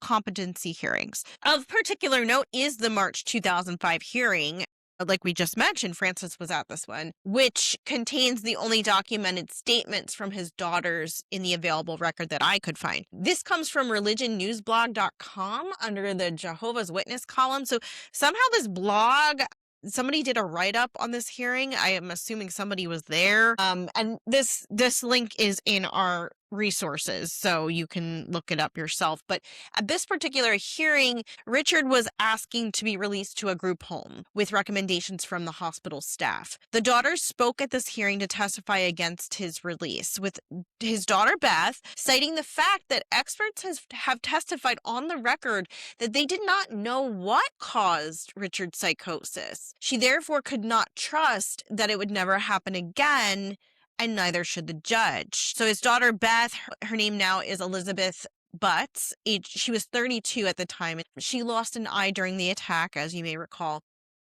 Speaker 2: competency hearings. Of particular note is the March 2005 hearing. Like we just mentioned, Frances was at this one, which contains the only documented statements from his daughters in the available record that I could find. This comes from religionnewsblog.com under the Jehovah's Witness column. So somehow this blog, somebody did a write-up on this hearing. I am assuming somebody was there. And this link is in our resources, so you can look it up yourself. But at this particular hearing, Richard was asking to be released to a group home with recommendations from the hospital staff. The daughters spoke at this hearing to testify against his release, with his daughter Beth citing the fact that experts have testified on the record that they did not know what caused Richard's psychosis. She therefore could not trust that it would never happen again, and neither should the judge. So his daughter Beth, her name now is Elizabeth Butts. She was 32 at the time. She lost an eye during the attack, as you may recall.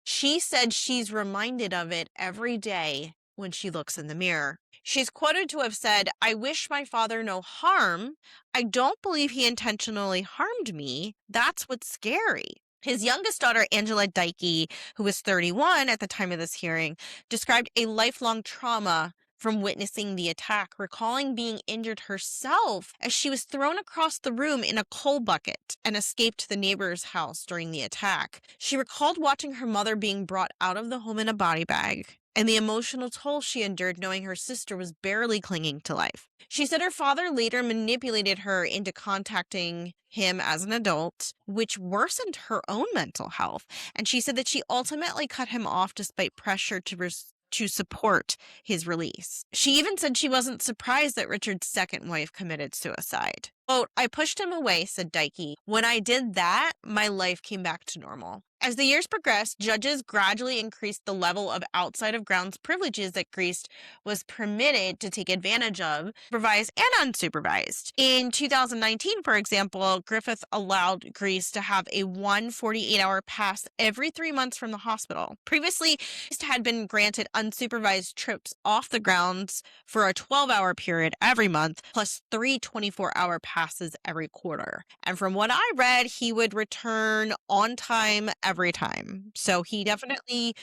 Speaker 2: She said she's reminded of it every day when she looks in the mirror. She's quoted to have said, "I wish my father no harm. I don't believe he intentionally harmed me. That's what's scary." His youngest daughter, Angela Dykey, who was 31 at the time of this hearing, described a lifelong trauma from witnessing the attack, recalling being injured herself as she was thrown across the room in a coal bucket and escaped to the neighbor's house during the attack. She recalled watching her mother being brought out of the home in a body bag and the emotional toll she endured knowing her sister was barely clinging to life. She said her father later manipulated her into contacting him as an adult, which worsened her own mental health. And she said that she ultimately cut him off despite pressure to support his release. She even said she wasn't surprised that Richard's second wife committed suicide. Quote, I pushed him away, said Dykey. When I did that, my life came back to normal. As the years progressed, judges gradually increased the level of outside of grounds privileges that Greist was permitted to take advantage of, supervised and unsupervised. In 2019, for example, Griffith allowed Greist to have a 148-hour pass every 3 months from the hospital. Previously, Greist had been granted unsupervised trips off the grounds for a 12-hour period every month, plus 3 24-hour passes every quarter. And from what I read, he would return on time every time. So he definitely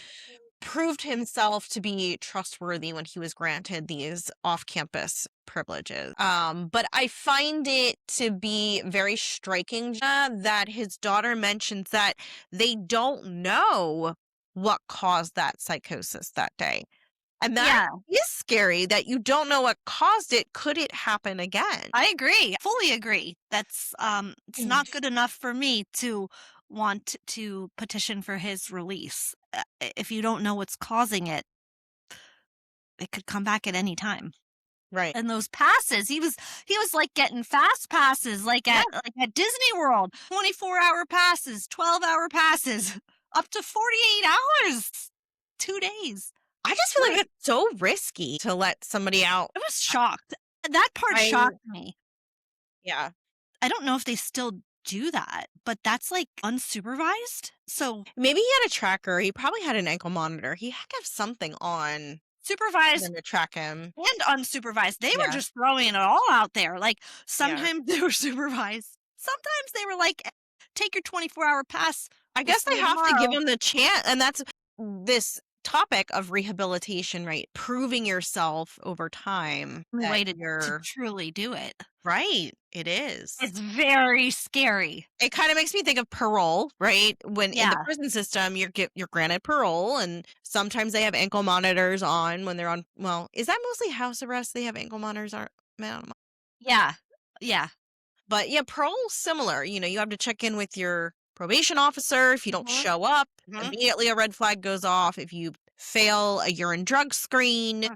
Speaker 2: proved himself to be trustworthy when he was granted these off-campus privileges. But I find it to be very striking that his daughter mentions that they don't know what caused that psychosis that day. And that is scary that you don't know what caused it. Could it happen again?
Speaker 3: I agree. Fully agree. That's it's not good enough for me to want to petition for his release. If you don't know what's causing it, it could come back at any time.
Speaker 2: Right.
Speaker 3: And those passes, he was like getting fast passes like at Disney World. 24-hour passes, 12-hour passes, up to 48 hours. 2 days.
Speaker 2: I just feel like it's so risky to let somebody out.
Speaker 3: I was shocked. That part shocked me.
Speaker 2: Yeah.
Speaker 3: I don't know if they still do that, but that's like unsupervised. So
Speaker 2: maybe he had a tracker. He probably had an ankle monitor. He had to have something on
Speaker 3: supervised
Speaker 2: to track him.
Speaker 3: And unsupervised. They were just throwing it all out there. Like sometimes they were supervised. Sometimes they were like, take your 24-hour pass.
Speaker 2: I guess they have to give him the chance. And that's this topic of rehabilitation, right? Proving yourself over time.
Speaker 3: The way to truly do it.
Speaker 2: Right. It is.
Speaker 3: It's very scary.
Speaker 2: It kind of makes me think of parole, right? When in the prison system, you're granted parole, and sometimes they have ankle monitors on when they're on. Well, is that mostly house arrest? They have ankle monitors on.
Speaker 3: Yeah.
Speaker 2: But yeah, parole's similar. You have to check in with your probation officer. If you don't show up, immediately a red flag goes off. If you fail a urine drug screen,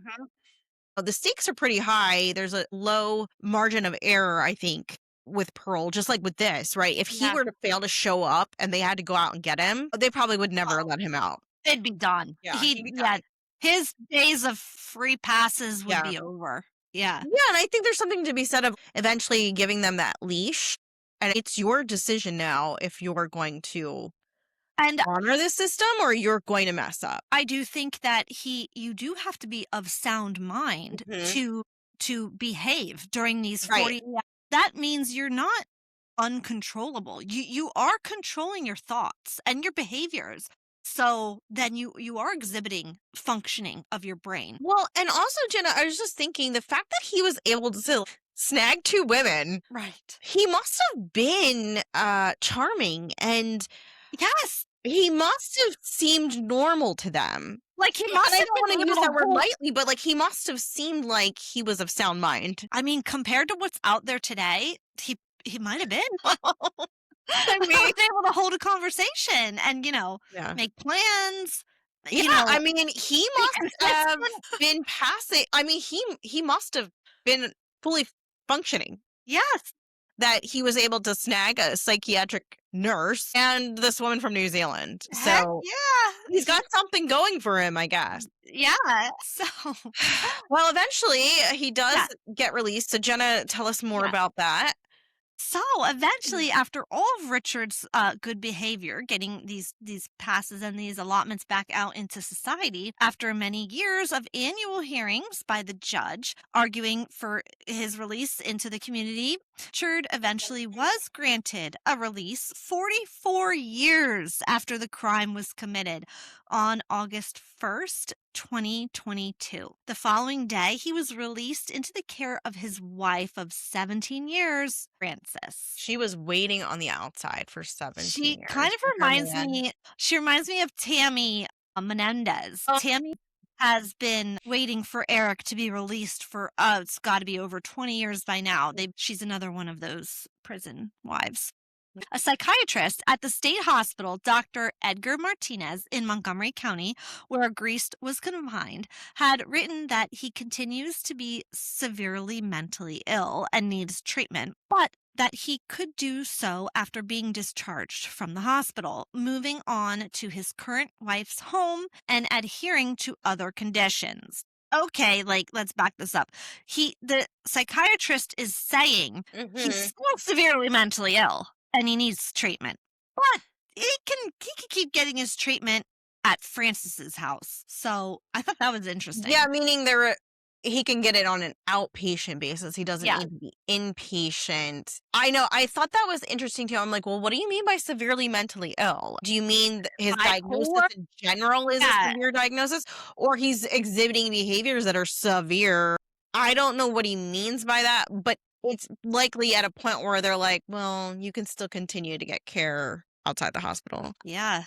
Speaker 2: the stakes are pretty high. There's a low margin of error, I think, with parole, just like with this, right? If he were to fail to show up and they had to go out and get him, they probably would never let him out.
Speaker 3: It'd be done.
Speaker 2: Yeah,
Speaker 3: his days of free passes would be over. Yeah.
Speaker 2: Yeah, and I think there's something to be said of eventually giving them that leash. And it's your decision now if you're going to honor this system or you're going to mess up.
Speaker 3: I do think that you do have to be of sound mind to behave during these 40 hours. That means you're not uncontrollable. You are controlling your thoughts and your behaviors. So then you are exhibiting functioning of your brain.
Speaker 2: Well, and also, Jenna, I was just thinking the fact that he was able to snag 2 women.
Speaker 3: Right.
Speaker 2: He must have been charming, and he must have seemed normal to them.
Speaker 3: Like he must have
Speaker 2: I don't want to use that word lightly, but like he must have seemed like he was of sound mind.
Speaker 3: I mean, compared to what's out there today, he might have been.
Speaker 2: I mean,
Speaker 3: he was able to hold a conversation and make plans.
Speaker 2: I mean, he must have been passing. I mean, he must have been fully functioning.
Speaker 3: Yes.
Speaker 2: That he was able to snag a psychiatric nurse and this woman from New Zealand. So he's got something going for him, I guess.
Speaker 3: Yeah. So
Speaker 2: well, eventually he does get released. So Jenna, tell us more about that.
Speaker 3: So eventually, after all of Richard's good behavior, getting these passes and these allotments back out into society, after many years of annual hearings by the judge arguing for his release into the community, Richard eventually was granted a release 44 years after the crime was committed on August 1st, 2022. The following day, he was released into the care of his wife of 17 years, Frances.
Speaker 2: She was waiting on the outside for 17 years.
Speaker 3: She kind of reminds me of Tammy Menendez. Tammy has been waiting for Eric to be released for, it's got to be over 20 years by now. She's another one of those prison wives. A psychiatrist at the state hospital, Dr. Edgar Martinez in Montgomery County, where Greist was confined, had written that he continues to be severely mentally ill and needs treatment, but that he could do so after being discharged from the hospital, moving on to his current wife's home and adhering to other conditions. Okay, let's back this up. The psychiatrist is saying he's still severely mentally ill and he needs treatment, but he can keep getting his treatment at Francis's house. So I thought that was interesting.
Speaker 2: Yeah, meaning he can get it on an outpatient basis. He doesn't need to be inpatient. I know. I thought that was interesting too. I'm like, well, what do you mean by severely mentally ill? Do you mean his diagnosis in general is a severe diagnosis, or he's exhibiting behaviors that are severe? I don't know what he means by that, but it's likely at a point where they're like, well, you can still continue to get care outside the hospital.
Speaker 3: Yeah.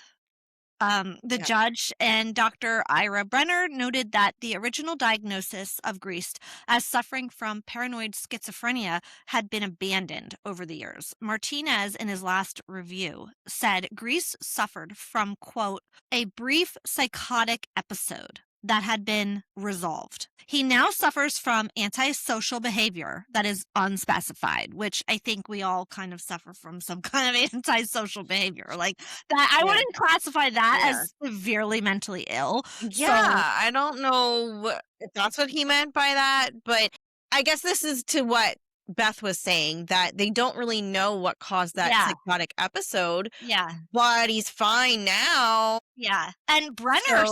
Speaker 3: The judge and Dr. Ira Brenner noted that the original diagnosis of Greist as suffering from paranoid schizophrenia had been abandoned over the years. Martinez, in his last review, said Greist suffered from, quote, a brief psychotic episode that had been resolved. He now suffers from antisocial behavior that is unspecified, which I think we all kind of suffer from some kind of antisocial behavior. Like that, I wouldn't classify that as severely mentally ill.
Speaker 2: Yeah, so, I don't know if that's what he meant by that, but I guess this is to what Beth was saying, that they don't really know what caused that psychotic episode.
Speaker 3: Yeah.
Speaker 2: But he's fine now.
Speaker 3: Yeah. And Brenner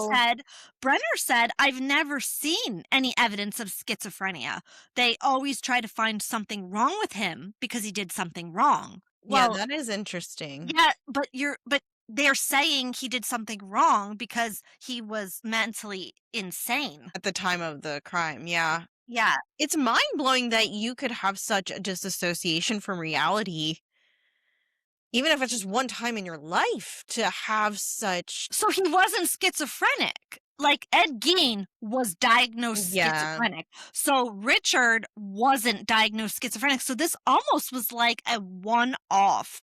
Speaker 3: said, I've never seen any evidence of schizophrenia. They always try to find something wrong with him because he did something wrong.
Speaker 2: Well, yeah, that is interesting.
Speaker 3: Yeah, but they're saying he did something wrong because he was mentally insane
Speaker 2: at the time of the crime. Yeah.
Speaker 3: Yeah.
Speaker 2: It's mind-blowing that you could have such a disassociation from reality, even if it's just one time in your life, to have such...
Speaker 3: So he wasn't schizophrenic. Like, Ed Gein was diagnosed schizophrenic. So Richard wasn't diagnosed schizophrenic. So this almost was like a one-off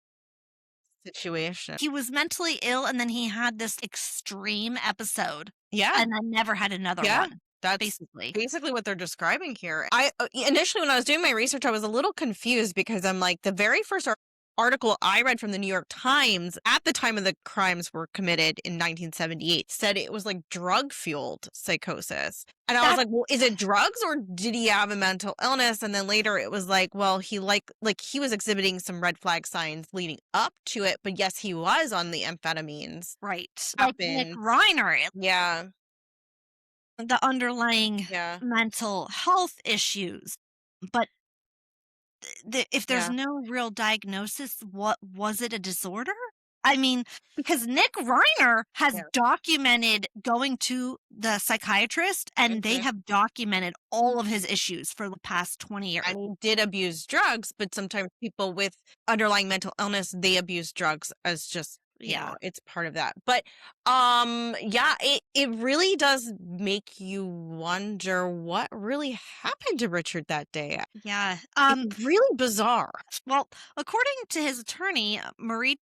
Speaker 2: situation.
Speaker 3: He was mentally ill, and then he had this extreme episode.
Speaker 2: Yeah.
Speaker 3: And then never had another one.
Speaker 2: That's basically what they're describing here. I initially, when I was doing my research, I was a little confused because I'm like, the very first article I read from the New York Times at the time of the crimes were committed in 1978 said it was like drug-fueled psychosis. And I was like, well, is it drugs or did he have a mental illness? And then later it was like, well, he he was exhibiting some red flag signs leading up to it, but yes, he was on the amphetamines.
Speaker 3: Right. Like Nick Reiner.
Speaker 2: Yeah.
Speaker 3: The underlying mental health issues. But if there's no real diagnosis, what was it, a disorder? I mean, because Nick Reiner has documented going to the psychiatrist, and they have documented all of his issues for the past 20 years.
Speaker 2: And he did abuse drugs, but sometimes people with underlying mental illness, they abuse drugs as just, you know, it's part of that. But it really does make you wonder what really happened to Richard that day.
Speaker 3: Yeah.
Speaker 2: It's really bizarre.
Speaker 3: Well, according to his attorney, Marita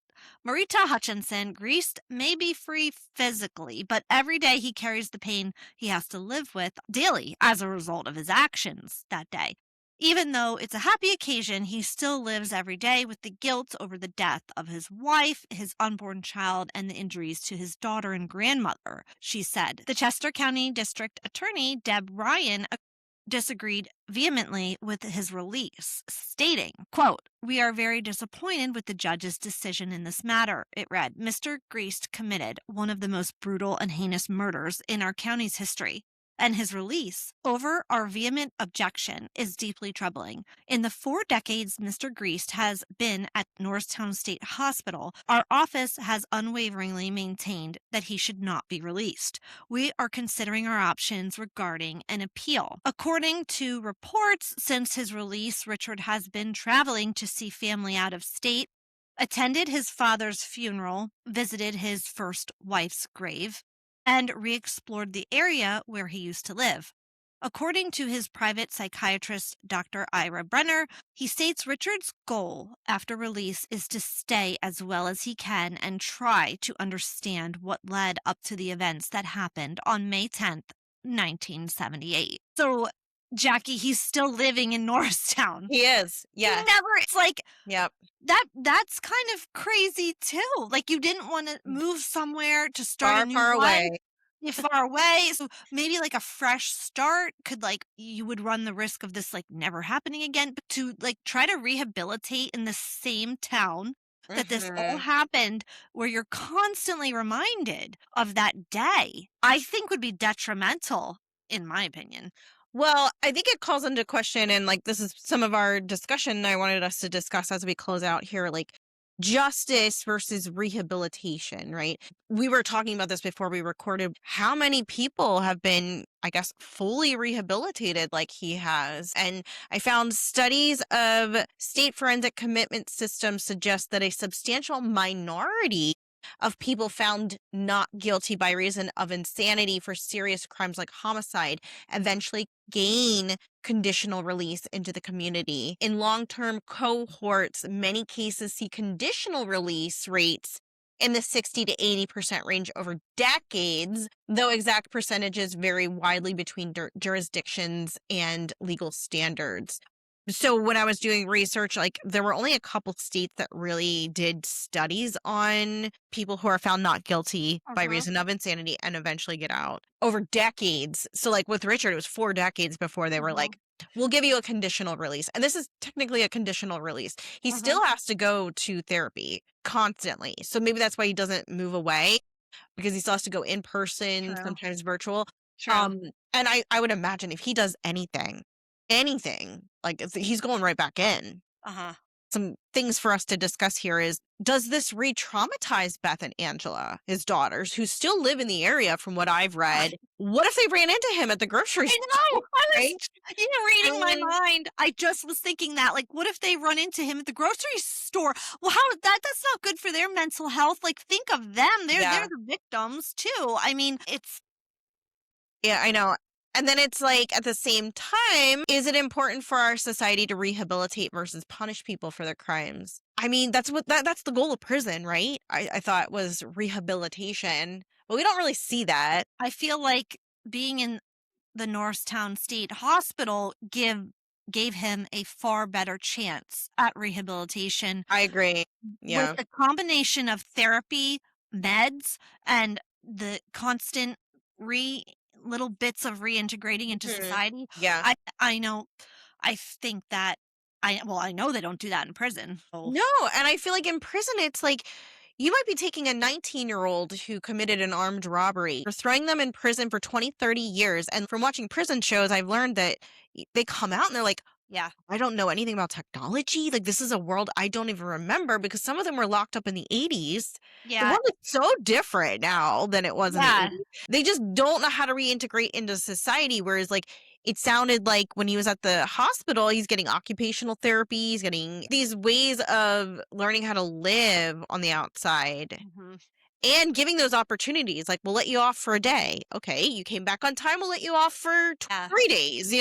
Speaker 3: Hutchinson, Greist may be free physically, but every day he carries the pain he has to live with daily as a result of his actions that day. Even though it's a happy occasion, he still lives every day with the guilt over the death of his wife, his unborn child, and the injuries to his daughter and grandmother, she said. The Chester County District Attorney, Deb Ryan, disagreed vehemently with his release, stating, quote, "We are very disappointed with the judge's decision in this matter." It read, "Mr. Greist committed one of the most brutal and heinous murders in our county's history, and his release over our vehement objection is deeply troubling. In the 4 decades Mr. Greist has been at Norristown State Hospital, our office has unwaveringly maintained that he should not be released. We are considering our options regarding an appeal." According to reports, since his release, Richard has been traveling to see family out of state, attended his father's funeral, visited his first wife's grave, and re explored the area where he used to live. According to his private psychiatrist, Dr. Ira Brenner, he states Richard's goal after release is to stay as well as he can and try to understand what led up to the events that happened on May 10th, 1978. So, Jackie, he's still living in Norristown.
Speaker 2: He is.
Speaker 3: He
Speaker 2: Yeah.
Speaker 3: never, it's like,
Speaker 2: Yep.
Speaker 3: that's kind of crazy too. Like you didn't want to move somewhere to start a
Speaker 2: Far,
Speaker 3: new
Speaker 2: far
Speaker 3: life.
Speaker 2: away.
Speaker 3: You're far away. So maybe like a fresh start could like you would run the risk of this like never happening again. But to like try to rehabilitate in the same town that this all
Speaker 2: Mhm.
Speaker 3: happened, where you're constantly reminded of that day, I think would be detrimental, in my opinion.
Speaker 2: Well, I think it calls into question, and like this is some of our discussion I wanted us to discuss as we close out here, like justice versus rehabilitation, right? We were talking about this before we recorded. How many people have been, I guess, fully rehabilitated like he has? And I found studies of state forensic commitment systems suggest that a substantial minority of people found not guilty by reason of insanity for serious crimes like homicide eventually gain conditional release into the community. In long-term cohorts, many cases see conditional release rates in the 60 to 80% range over decades, though exact percentages vary widely between jurisdictions and legal standards. So when I was doing research, like there were only a couple states that really did studies on people who are found not guilty by reason of insanity and eventually get out over decades. So like with Richard, it was 4 decades before they were like, we'll give you a conditional release. And this is technically a conditional release. He still has to go to therapy constantly. So maybe that's why he doesn't move away, because he still has to go in person,
Speaker 3: True.
Speaker 2: sometimes virtual.
Speaker 3: True.
Speaker 2: And I would imagine if he does anything, like he's going right back in. Some things for us to discuss here is, does this re-traumatize Beth and Angela, his daughters, who still live in the area from what I've read? What if they ran into him at the grocery
Speaker 3: I
Speaker 2: store?
Speaker 3: know. I was
Speaker 2: Right?
Speaker 3: reading my
Speaker 2: mean-
Speaker 3: mind. I just was thinking that, like, what if they run into him at the grocery store? Well, that's not good for their mental health. Like, think of them. They're
Speaker 2: Yeah.
Speaker 3: the victims too. I mean, it's
Speaker 2: Yeah, I know. And then it's like, at the same time, is it important for our society to rehabilitate versus punish people for their crimes? I mean, that's the goal of prison, right? I thought was rehabilitation, but we don't really see that.
Speaker 3: I feel like being in the Norristown State Hospital gave him a far better chance at rehabilitation.
Speaker 2: I agree. Yeah.
Speaker 3: With the combination of therapy, meds, and the constant little bits of reintegrating into
Speaker 2: Mhm.
Speaker 3: society,
Speaker 2: Yeah.
Speaker 3: I know, I think that I know they don't do that in prison. So
Speaker 2: No, and I feel like in prison, it's like you might be taking a 19-year-old who committed an armed robbery, or throwing them in prison for 20, 30 years. And from watching prison shows, I've learned that they come out and they're like,
Speaker 3: yeah,
Speaker 2: I don't know anything about technology. Like, this is a world I don't even remember, because some of them were locked up in the 80s. The
Speaker 3: yeah,
Speaker 2: world is so different now than it was in the
Speaker 3: yeah.
Speaker 2: 80s. They just don't know how to reintegrate into society. Whereas, like, it sounded like when he was at the hospital, he's getting occupational therapy, he's getting these ways of learning how to live on the outside. And giving those opportunities, like, we'll let you off for a day. Okay, you came back on time, we'll let you off for
Speaker 3: Yeah.
Speaker 2: 3 days,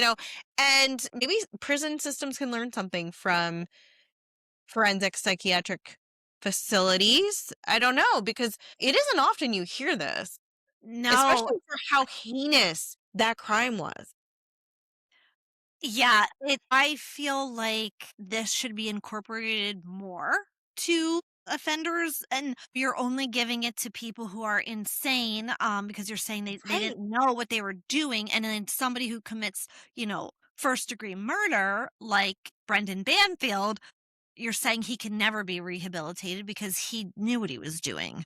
Speaker 2: And maybe prison systems can learn something from forensic psychiatric facilities. I don't know, because it isn't often you hear this,
Speaker 3: No,
Speaker 2: especially for how heinous that crime was.
Speaker 3: yeah, I feel like this should be incorporated more to offenders, and you're only giving it to people who are insane, because you're saying they
Speaker 2: Right.
Speaker 3: didn't know what they were doing, and then somebody who commits, first degree murder, like Brendan Banfield, you're saying he can never be rehabilitated because he knew what he was doing.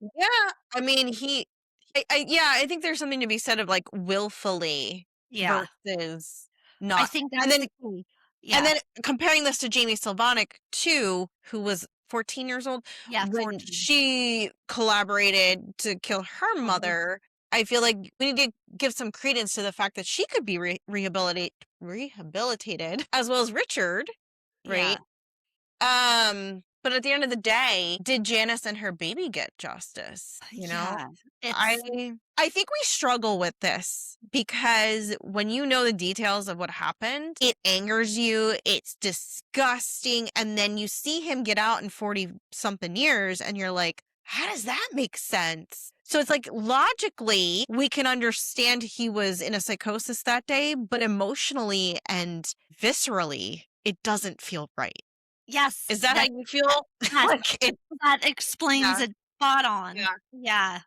Speaker 2: Yeah, I mean, I think there's something to be said of like willfully
Speaker 3: Yeah,
Speaker 2: versus
Speaker 3: I
Speaker 2: not.
Speaker 3: think
Speaker 2: And
Speaker 3: that's
Speaker 2: then
Speaker 3: the key.
Speaker 2: And
Speaker 3: Yeah,
Speaker 2: then comparing this to Jamie Sylvanik too, who was 14 years old
Speaker 3: yeah,
Speaker 2: when
Speaker 3: 14.
Speaker 2: she collaborated to kill her mother, I feel like we need to give some credence to the fact that she could be rehabilitated as well as Richard,
Speaker 3: Yeah.
Speaker 2: right? Um, But at the end of the day, did Janice and her baby get justice? You know,
Speaker 3: Yeah.
Speaker 2: I
Speaker 3: It's
Speaker 2: I think we struggle with this because when you know the details of what happened, it angers you, it's disgusting, and then you see him get out in 40 something years and you're like, how does that make sense? So it's like logically, we can understand he was in a psychosis that day, but emotionally and viscerally, it doesn't feel right.
Speaker 3: yes,
Speaker 2: Is that how you
Speaker 3: that
Speaker 2: feel?
Speaker 3: yes,
Speaker 2: Like it
Speaker 3: that explains
Speaker 2: Yeah,
Speaker 3: it spot on.
Speaker 2: yeah,
Speaker 3: Yeah.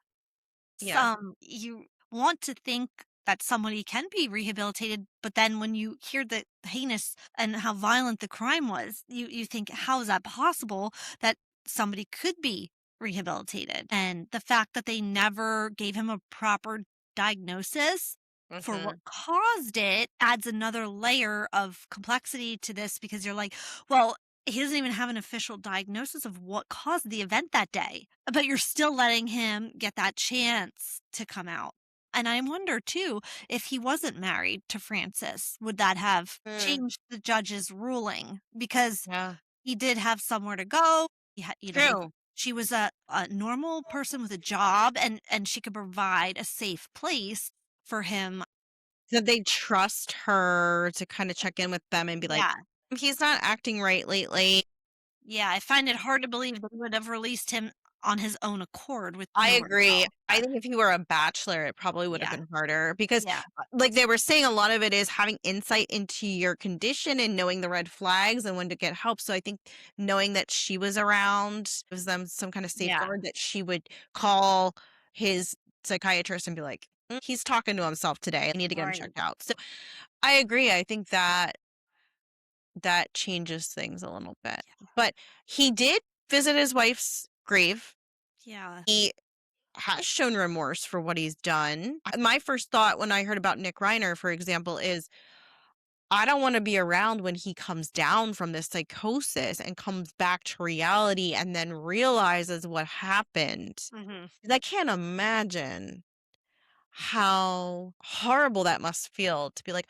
Speaker 2: yeah.
Speaker 3: Some you want to think that somebody can be rehabilitated, but then when you hear the heinous and how violent the crime was, you think, how is that possible that somebody could be rehabilitated? And the fact that they never gave him a proper diagnosis for what
Speaker 2: Mhm.
Speaker 3: caused it adds another layer of complexity to this because you're like, well, he doesn't even have an official diagnosis of what caused the event that day, but you're still letting him get that chance to come out. And I wonder too, if he wasn't married to Frances, would that have
Speaker 2: Mm,
Speaker 3: changed the judge's ruling? Because
Speaker 2: yeah.
Speaker 3: he did have somewhere to go. If
Speaker 2: True.
Speaker 3: she was a normal person with a job and she could provide a safe place for him.
Speaker 2: Did they trust her to kinda check in with them and be like,
Speaker 3: Yeah.
Speaker 2: "He's not acting right lately."
Speaker 3: Yeah. I find it hard to believe they would have released him on his own accord with
Speaker 2: I
Speaker 3: nowhere to
Speaker 2: agree.
Speaker 3: go.
Speaker 2: I think if he were a bachelor, it probably would have
Speaker 3: Yeah.
Speaker 2: been harder because,
Speaker 3: Yeah.
Speaker 2: like they were saying, a lot of it is having insight into your condition and knowing the red flags and when to get help. So I think knowing that she was around gives them some kind of
Speaker 3: Yeah.
Speaker 2: safeguard that she would call his psychiatrist and be like, He's talking to himself today. I need to get him
Speaker 3: Right.
Speaker 2: checked out." So I agree. I think that that changes things a little bit. But he did visit his wife's grave.
Speaker 3: Yeah.
Speaker 2: He has shown remorse for what he's done. My first thought when I heard about Nick Reiner, for example, is I don't want to be around when he comes down from this psychosis and comes back to reality and then realizes what happened.
Speaker 3: Mhm.
Speaker 2: 'Cause I can't imagine how horrible that must feel to be like,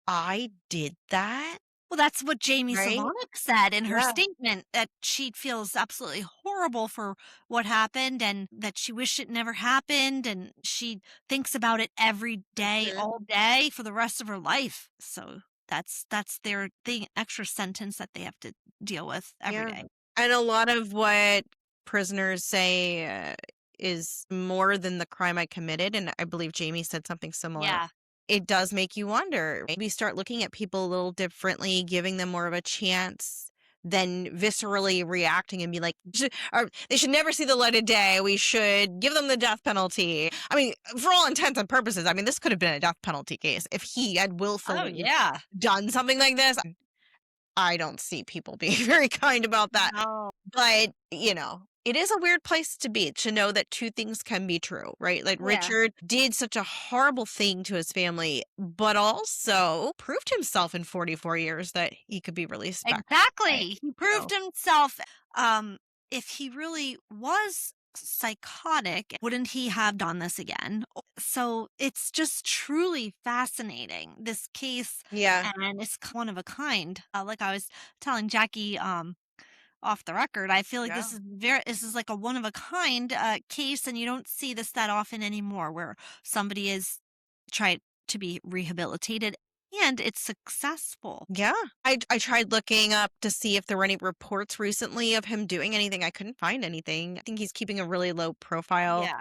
Speaker 2: I did that,
Speaker 3: Well, that's what Jamie
Speaker 2: right?
Speaker 3: Savanek said in her
Speaker 2: Yeah.
Speaker 3: statement, that she feels absolutely horrible for what happened and that she wished it never happened, and she thinks about it every day,
Speaker 2: Mhm.
Speaker 3: all day for the rest of her life. So that's their thing extra sentence that they have to deal with every
Speaker 2: Yeah.
Speaker 3: day.
Speaker 2: And a lot of what prisoners say is more than the crime I committed. And I believe Jamie said something similar.
Speaker 3: Yeah.
Speaker 2: It does make you wonder. Maybe start looking at people a little differently, giving them more of a chance than viscerally reacting and be like, or they should never see the light of day. We should give them the death penalty. I mean, for all intents and purposes, I mean, this could have been a death penalty case if he had
Speaker 3: Oh,
Speaker 2: willfully
Speaker 3: yeah.
Speaker 2: done something like this. I don't see people being very kind about that.
Speaker 3: No.
Speaker 2: But, it is a weird place to be to know that two things can be true, right? Like
Speaker 3: Yeah.
Speaker 2: Richard did such a horrible thing to his family, but also proved himself in 44 years that he could be released back. Right.
Speaker 3: Exactly. He
Speaker 2: So,
Speaker 3: proved himself. Um, if he really was psychotic, wouldn't he have done this again? So it's just truly fascinating, this case,
Speaker 2: yeah.
Speaker 3: and it's one of a kind. Like I was telling Jackie, off the record, I feel like
Speaker 2: Yeah.
Speaker 3: this is like a one of a kind case, and you don't see this that often anymore, where somebody is tried to be rehabilitated and it's successful.
Speaker 2: Yeah. I tried looking up to see if there were any reports recently of him doing anything. I couldn't find anything. I think he's keeping a really low profile,
Speaker 3: Yeah.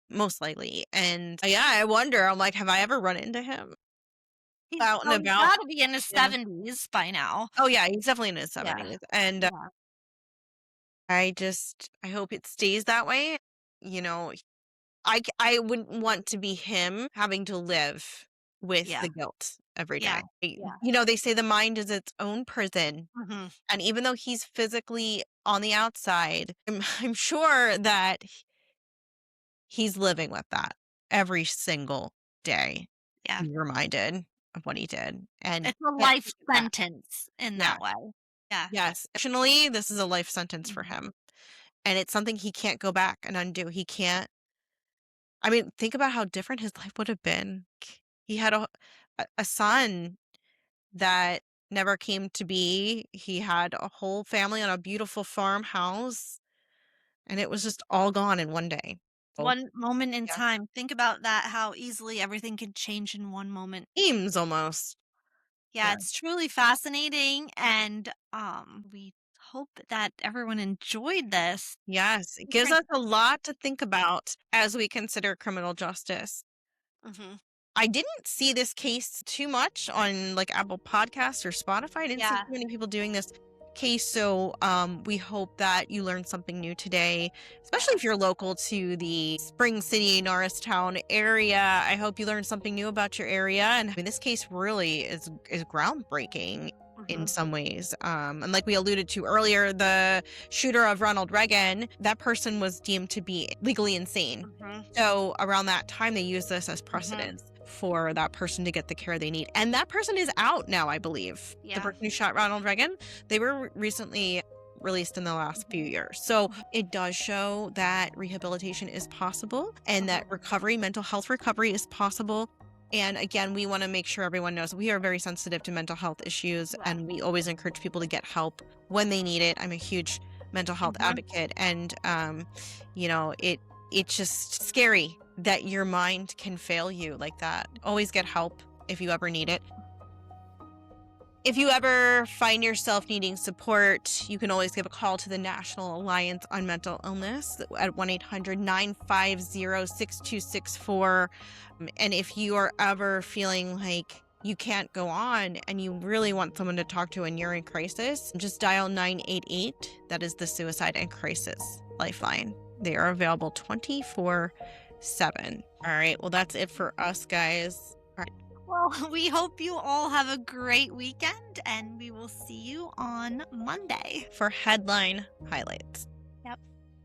Speaker 2: most likely. And yeah, I wonder, I'm like, have I ever run into him
Speaker 3: He's
Speaker 2: out and
Speaker 3: well, he's
Speaker 2: about?
Speaker 3: gotta be in his
Speaker 2: Yeah.
Speaker 3: 70s by now.
Speaker 2: Oh, yeah, he's definitely in his
Speaker 3: Yeah,
Speaker 2: 70s, and,
Speaker 3: yeah,
Speaker 2: I hope it stays that way. You know, I wouldn't want to be him having to live with
Speaker 3: yeah,
Speaker 2: the guilt every
Speaker 3: yeah,
Speaker 2: day.
Speaker 3: yeah.
Speaker 2: They say the mind is its own prison,
Speaker 3: Mhm.
Speaker 2: and even though he's physically on the outside, I'm sure that he's living with that every single day,
Speaker 3: Yeah.
Speaker 2: being reminded of what he did, and
Speaker 3: It's a
Speaker 2: can't
Speaker 3: life
Speaker 2: take it back.
Speaker 3: sentence in
Speaker 2: Yeah.
Speaker 3: that way. Yeah,
Speaker 2: Yes, fortunately, this is a life sentence for
Speaker 3: mhm.
Speaker 2: him, and it's something he can't go back and undo. He can't I mean, think about how different his life would have been. He had a son that never came to be. He had a whole family on a beautiful farmhouse, and it was just all gone in one day. So,
Speaker 3: One moment in
Speaker 2: yeah.
Speaker 3: time. Think about that, how easily everything can change in one moment.
Speaker 2: Seems almost.
Speaker 3: Yeah,
Speaker 2: Yeah.
Speaker 3: it's truly fascinating, and we hope that everyone enjoyed this.
Speaker 2: Yes, it gives
Speaker 3: Different.
Speaker 2: us a lot to think about as we consider criminal justice.
Speaker 3: Mhm.
Speaker 2: I didn't see this case too much on like Apple Podcasts or Spotify. I didn't see
Speaker 3: Yeah.
Speaker 2: too many people doing this case. So we hope that you learned something new today, especially if
Speaker 3: Yes.
Speaker 2: you're local to the Spring City, Norristown area. I hope you learned something new about your area. And I mean, this case really is groundbreaking in
Speaker 3: Mhm.
Speaker 2: some ways. And like we alluded to earlier, the shooter of Ronald Reagan, that person was deemed to be legally insane.
Speaker 3: Mhm.
Speaker 2: So around that time, they use this as
Speaker 3: Mhm.
Speaker 2: precedence for that person to get the care they need. And that person is out now, I believe. The
Speaker 3: Yeah.
Speaker 2: person who shot Ronald Reagan, they were recently released in the last few years. So it does show that rehabilitation is possible and that recovery, mental health recovery is possible. And again, we want to make sure everyone knows we are very sensitive to mental health issues
Speaker 3: Yeah.
Speaker 2: and we always encourage people to get help when they need it. I'm a huge mental health
Speaker 3: Mhm.
Speaker 2: advocate and you know, it's just scary that your mind can fail you like that. Always get help if you ever need it. If you ever find yourself needing support, you can always give a call to the National Alliance on Mental Illness at 1-800-950-6264. And if you are ever feeling like you can't go on and you really want someone to talk to and you're in crisis, just dial 988. That is the Suicide and Crisis Lifeline. They are available 24/7. All right. Well, that's it for us, guys. All right.
Speaker 3: Well, we hope you all have a great weekend, and we will see you on Monday.
Speaker 2: For headline highlights.
Speaker 3: Yep.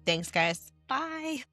Speaker 2: Thanks, guys.
Speaker 3: Bye.